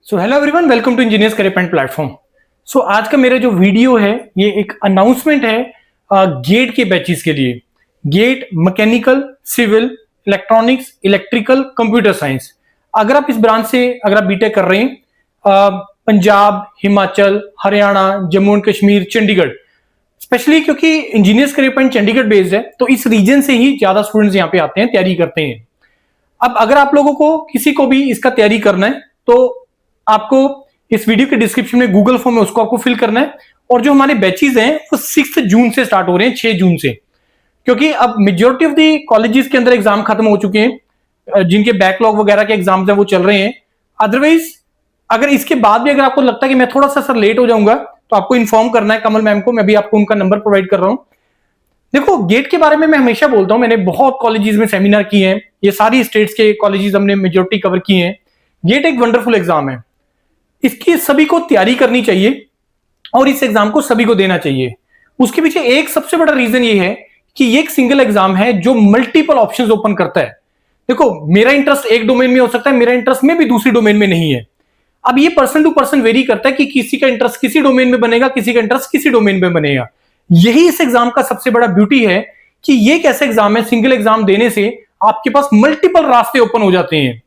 So hello everyone, welcome to engineers career point platform. So आज का मेरा जो वीडियो है ये एक अनाउंसमेंट है गेट के बैचेस के लिए। GATE mechanical, civil, electronics, electrical, computer science. अगर आप इस ब्रांच से अगर आप बीटेक कर रहे हैं पंजाब, हिमाचल, हरियाणा, जम्मू एंड कश्मीर, चंडीगढ़, स्पेशली क्योंकि engineers career point Chandigarh based है तो इस रीजन से ही ज्यादा स्टूडेंट्स यहाँ पे आते हैं, तैयारी करते हैं। अब अगर आप लोगों को किसी को भी इसका तैयारी करना है तो आपको इस वीडियो के डिस्क्रिप्शन में गूगल फॉर्म है, उसको आपको फिल करना है। और जो हमारे बैचेस हैं वो 6 जून से स्टार्ट हो रहे हैं, 6 जून से, क्योंकि अब मेजोरिटी ऑफ दी कॉलेजेस के अंदर एग्जाम खत्म हो चुके हैं, जिनके बैकलॉग वगैरह के एग्जाम्स हैं वो चल रहे हैं। अदरवाइज अगर इसके बाद भी अगर आपको लगता है कि मैं थोड़ा सा सर लेट हो जाऊंगा तो आपको इन्फॉर्म करना है कमल मैम को। मैं भी आपको उनका नंबर प्रोवाइड कर रहा हूं। देखो, गेट के बारे में मैं हमेशा बोलता हूं, मैंने बहुत कॉलेजेस में सेमिनार किए हैं, ये सारी स्टेट्स के कॉलेजेस हमने मेजोरिटी कवर किए हैं। गेट एक वंडरफुल एग्जाम है, इसकी सभी को तैयारी करनी चाहिए और इस एग्जाम को सभी को देना चाहिए। उसके पीछे एक सबसे बड़ा रीजन ये है कि ये एक सिंगल एग्जाम है जो मल्टीपल ऑप्शंस ओपन करता है। देखो, मेरा इंटरेस्ट एक डोमेन में हो सकता है, मेरा इंटरेस्ट में भी दूसरी डोमेन में नहीं है। अब ये पर्सन टू पर्सन वेरी करता है कि किसी का इंटरेस्ट किसी डोमेन में बनेगा, किसी का इंटरेस्ट किसी डोमेन में बनेगा। यही इस एग्जाम का सबसे बड़ा ब्यूटी है कि ये एक ऐसा एग्जाम है, सिंगल एग्जाम देने से आपके पास मल्टीपल रास्ते ओपन हो जाते हैं।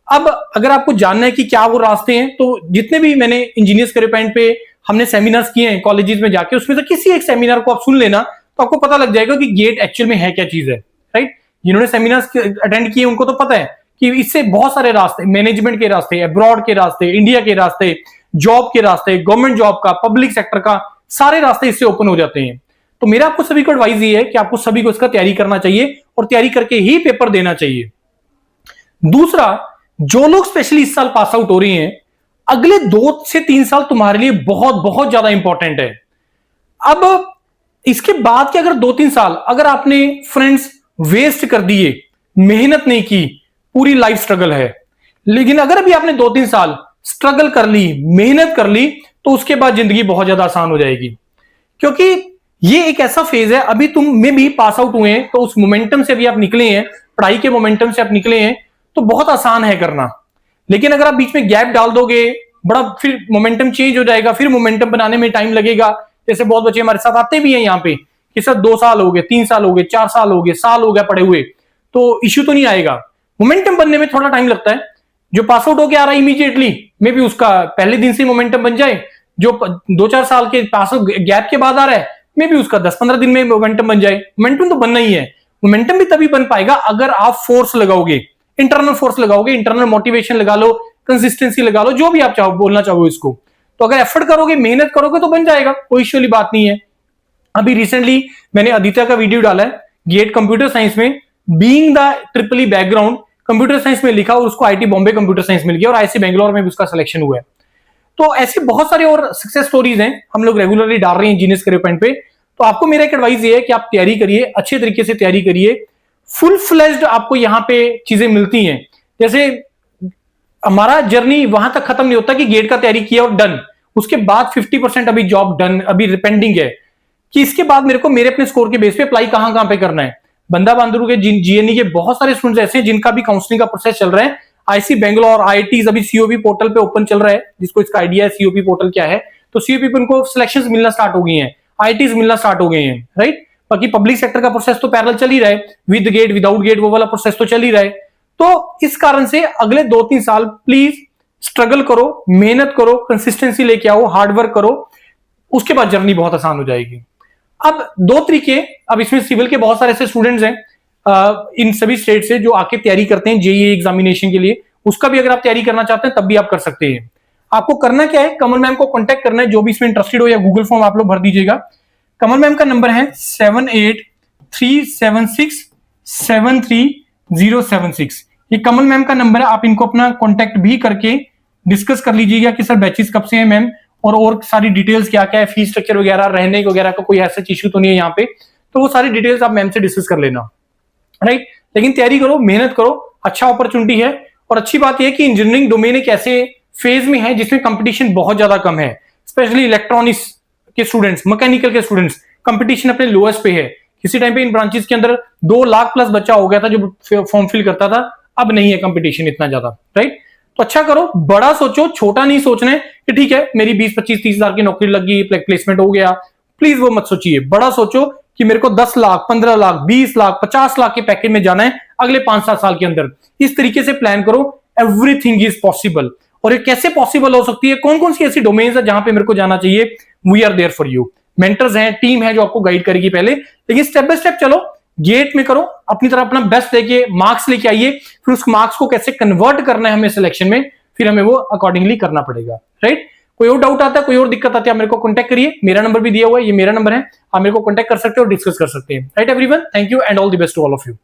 अब अगर आपको जानना है कि क्या वो रास्ते हैं तो जितने भी मैंने इंजीनियर्स करियर पॉइंट पे हमने सेमिनार्स किए हैं कॉलेजेस में जाके, उसमें से किसी एक सेमिनार को आप सुन लेना तो आपको पता लग जाएगा कि गेट एक्चुअल में है क्या चीज है। राइट, जिन्होंने सेमिनार्स अटेंड किए उनको तो पता है कि इससे बहुत सारे रास्ते, मैनेजमेंट के रास्ते, अब्रॉड के रास्ते, इंडिया के रास्ते, जॉब के रास्ते, गवर्नमेंट जॉब का, पब्लिक सेक्टर का, सारे रास्ते इससे ओपन हो जाते हैं। तो मेरा आपको सभी को एडवाइस ये है कि आपको सभी को इसका तैयारी करना चाहिए और तैयारी करके ही पेपर देना चाहिए। दूसरा, जो लोग स्पेशली इस साल पास आउट हो रही हैं, अगले 2 से 3 साल तुम्हारे लिए बहुत बहुत ज्यादा इंपॉर्टेंट है। अब इसके बाद के अगर 2-3 साल अगर आपने फ्रेंड्स वेस्ट कर दिए, मेहनत नहीं की, पूरी लाइफ स्ट्रगल है। लेकिन अगर अभी आपने 2-3 साल स्ट्रगल कर ली, मेहनत कर ली, तो उसके बाद जिंदगी बहुत ज्यादा आसान हो जाएगी। क्योंकि ये एक ऐसा फेज है, अभी तुम में भी पास आउट हुए हैं तो उस मोमेंटम से भी आप निकले हैं, पढ़ाई के मोमेंटम से आप निकले हैं, तो बहुत आसान है करना। लेकिन अगर आप बीच में गैप डाल दोगे, बड़ा फिर मोमेंटम चेंज हो जाएगा, फिर मोमेंटम बनाने में टाइम लगेगा। जैसे बहुत बच्चे हमारे साथ आते भी हैं यहाँ पे कि सर 2 साल हो गए, 3 साल हो गए, 4 साल हो गए, साल हो गया पढ़े हुए, तो इश्यू तो नहीं आएगा। मोमेंटम बनने में थोड़ा टाइम लगता है। जो पास आउट होकर आ रहा है इमीडिएटली, मे भी उसका पहले दिन से मोमेंटम बन जाए। जो 2-4 साल के पास गैप के बाद आ रहा है, मे भी उसका 10-15 दिन में मोमेंटम बन जाए। मोमेंटम तो बनना ही है। मोमेंटम भी तभी बन पाएगा अगर आप फोर्स लगाओगे, इंटरनल फोर्स लगाओगे, इंटरनल मोटिवेशन लगा लो, कंसिस्टेंसी लगा लो, जो भी आप चाहो बोलना चाहो इसको। तो अगर एफर्ट करोगे, मेहनत करोगे तो बन जाएगा, कोई इश्यू वाली बात नहीं है। अभी रिसेंटली मैंने आदित्य का वीडियो डाला है गेट कंप्यूटर साइंस में, being the triple E background computer science में लिखा और उसको आईटी बॉम्बे कंप्यूटर साइंस में लिखा और आईसी बेंगलोर में भी उसका सिलेक्शन हुआ है। तो ऐसे बहुत सारे और सक्सेस स्टोरीज हैं, हम लोग रेगुलरली डाल रहे हैं इंजीनियर्स करियर पॉइंट पे। तो आपको मेरा एक एडवाइस ये है कि आप तैयारी करिए, अच्छे तरीके से तैयारी करिए। फुल फ्लेज्ड आपको यहाँ पे चीजें मिलती हैं। जैसे हमारा जर्नी वहां तक खत्म नहीं होता कि गेट का तैयारी किया और डन, उसके बाद 50% अभी जॉब डन, अभी पेंडिंग है कि इसके बाद मेरे को मेरे अपने स्कोर के बेस पे अप्लाई कहां पे करना है। बंदा बांदरू के जीएनई के बहुत सारे स्टूडेंट्स ऐसे हैं जिनका भी काउंसलिंग का प्रोसेस चल रहा है। आईसी बेंगलोर, आईआईटी अभी सीओपी पोर्टल पे ओपन चल रहा है, जिसको इसका आइडिया है सीओपी पोर्टल क्या है। तो सीओपी पे उनको सिलेक्शंस मिलना स्टार्ट हो गई हैं, आईआईटीज मिलना स्टार्ट हो गए हैं। राइट, बाकी पब्लिक सेक्टर का प्रोसेस तो पैरेलल चल ही रहा है, विद गेट विदाउट गेट वो वाला प्रोसेस तो चल ही रहा है। तो इस कारण से अगले 2-3 साल प्लीज स्ट्रगल करो, मेहनत करो, कंसिस्टेंसी लेके आओ, हार्डवर्क करो, उसके बाद जर्नी बहुत आसान हो जाएगी। अब 2 तरीके, अब इसमें सिविल के बहुत सारे ऐसे स्टूडेंट्स हैं इन सभी स्टेट से जो आके तैयारी करते हैं जेईई एग्जामिनेशन के लिए। उसका भी अगर आप तैयारी करना चाहते हैं तब भी आप कर सकते हैं। आपको करना क्या है, कमल मैम को कांटेक्ट करना है, जो भी इसमें इंटरेस्टेड हो, या गूगल फॉर्म आप लोग भर दीजिएगा। कमल मैम का नंबर है 7837673076। ये कमल मैम का नंबर है, आप इनको अपना कांटेक्ट भी करके डिस्कस कर लीजिएगा कि सर बैचेस कब से हैं मैम, और सारी डिटेल्स क्या क्या है, फीस स्ट्रक्चर वगैरह, रहने वगैरह का कोई ऐसा इश्यू तो नहीं है यहाँ पे। तो वो सारी डिटेल्स आप मैम से डिस्कस कर लेना। राइट, लेकिन तैयारी करो, मेहनत करो, अच्छा अपॉर्चुनिटी है। और अच्छी बात यह है कि इंजीनियरिंग डोमेन एक ऐसे फेज में है जिसमें कंपटीशन बहुत ज्यादा कम है। स्पेशली इलेक्ट्रॉनिक्स के स्टूडेंट्स, मैकेनिकल के स्टूडेंट्स, कंपटीशन अपने लोएस्ट पे है। किसी टाइम पे इन ब्रांचेस के अंदर 2 लाख प्लस बच्चा हो गया था जो फॉर्म फिल करता था, अब नहीं है कंपटीशन इतना ज्यादा। राइट, तो अच्छा करो, बड़ा सोचो, छोटा नहीं सोचना है कि ठीक है मेरी 20-25-30 हजार की नौकरी लग गई, प्लेसमेंट हो गया। प्लीज वो मत सोचिए, बड़ा सोचो कि मेरे को 10 लाख, 15 लाख, 20 लाख, 50 लाख के पैकेज में जाना है अगले 5-7 साल के अंदर। इस तरीके से प्लान करो, एवरीथिंग इज पॉसिबल। और ये कैसे पॉसिबल हो सकती है, कौन कौन सी ऐसी डोमेन्स है जहां पे मेरे को जाना चाहिए, we are there for you. Mentors हैं, टीम है जो आपको गाइड करेगी पहले, लेकिन स्टेप बाय स्टेप चलो, गेट में करो, अपनी तरफ अपना बेस्ट लेके मार्क्स लेके आइए, फिर उस मार्क्स को कैसे कन्वर्ट करना है हमें सिलेक्शन में, फिर हमें वो अकॉर्डिंगली करना पड़ेगा, राइट। कोई और डाउट आता है, कोई और दिक्कत आती है, आप मेरे को कॉन्टैक्ट करिए, मेरा नंबर भी दिया हुआ है, ये मेरा नंबर है, आप मेरे को कॉन्टैक्ट कर सकते हो और डिस्कस कर सकते हैं, right everyone. Thank you and all the best to all of you.